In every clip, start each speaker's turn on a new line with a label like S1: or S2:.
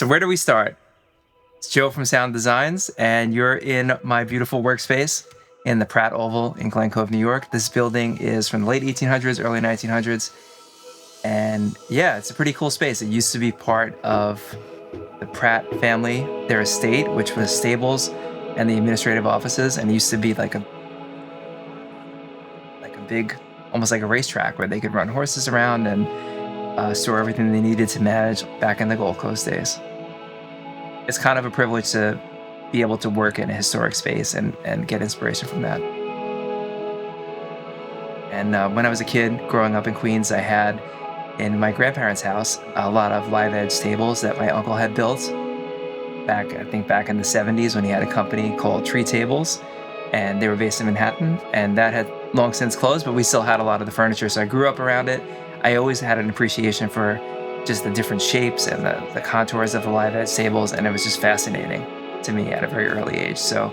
S1: So where do we start? It's Joe from Sound Designs, and you're in my beautiful workspace in the Pratt Oval in Glen Cove, New York. This building is from the late 1800s, early 1900s. And yeah, it's a pretty cool space. It used to be part of the Pratt family, their estate, which was stables and the administrative offices. And it used to be like a big, almost like a racetrack where they could run horses around and store everything they needed to manage back in the Gold Coast days. It's kind of a privilege to be able to work in a historic space and get inspiration from that. And when I was a kid growing up in Queens, I had in my grandparents' house a lot of live edge stables that my uncle had built back in the 70s when he had a company called Tree Tables, and they were based in Manhattan, and that had long since closed, but we still had a lot of the furniture. So I grew up around it. I always had an appreciation for just the different shapes and the contours of the live edge tables, and it was just fascinating to me at a very early age. So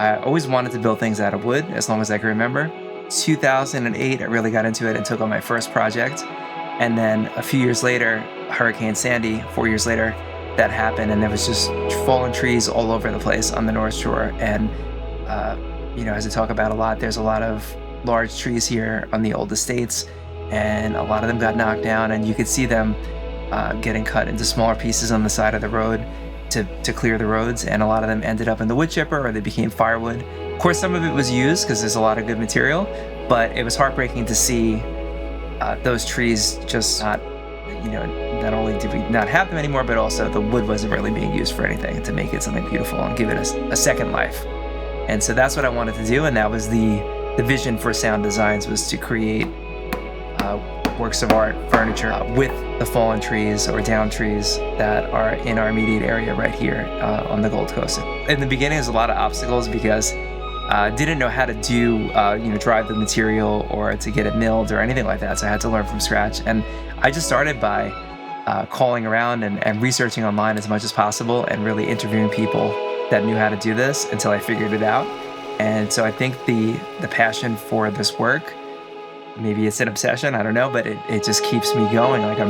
S1: I always wanted to build things out of wood as long as I can remember. 2008, I really got into it and took on my first project. And then a few years later, Hurricane Sandy, 4 years later, that happened, and there was just fallen trees all over the place on the North Shore. And as I talk about a lot, there's a lot of large trees here on the old estates, and a lot of them got knocked down, and you could see them getting cut into smaller pieces on the side of the road to clear the roads, and a lot of them ended up in the wood chipper or they became firewood. Of course, some of it was used because there's a lot of good material, but it was heartbreaking to see those trees just not only did we not have them anymore, but also the wood wasn't really being used for anything to make it something beautiful and give it a second life. And so that's what I wanted to do, and that was the vision for Sound Designs, was to create works of art, furniture with the fallen trees or down trees that are in our immediate area right here on the Gold Coast. In the beginning, there's a lot of obstacles because I didn't know how to do, drive the material or to get it milled or anything like that. So I had to learn from scratch. And I just started by calling around and researching online as much as possible and really interviewing people that knew how to do this until I figured it out. And so I think the passion for this work, maybe it's an obsession, I don't know, but it just keeps me going. Like I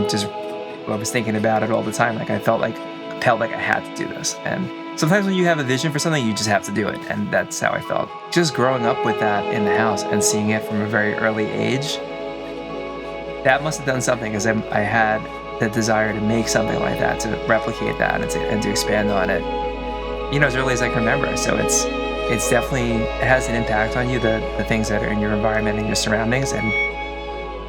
S1: was thinking about it all the time. Like I felt like compelled, like I had to do this. And sometimes when you have a vision for something, you just have to do it. And that's how I felt. Just growing up with that in the house and seeing it from a very early age, that must have done something, because I had the desire to make something like that, to replicate that and to expand on it, as early as I can remember. So it's definitely, it has an impact on you, the things that are in your environment and your surroundings, and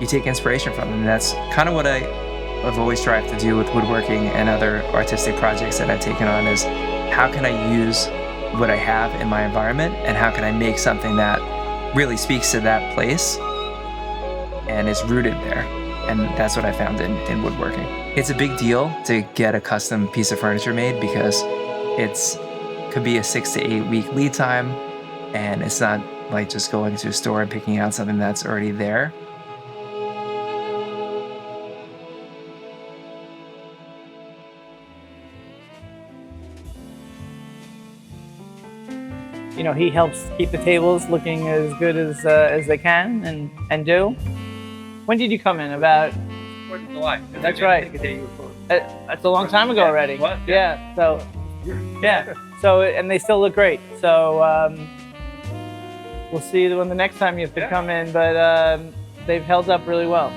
S1: you take inspiration from them. And that's kind of what I've always strived to do with woodworking and other artistic projects that I've taken on, is how can I use what I have in my environment, and how can I make something that really speaks to that place and is rooted there. And that's what I found in woodworking. It's a big deal to get a custom piece of furniture made, because could be a 6 to 8 week lead time, and it's not like just going to a store and picking out something that's already there.
S2: He helps keep the tables looking as good as they can and do. When did you come in? About
S1: 4th of July.
S2: That's right. That's a long time ago already.
S1: What?
S2: Yeah. So and they still look great. So we'll see when the next time you have to come in, but they've held up really well.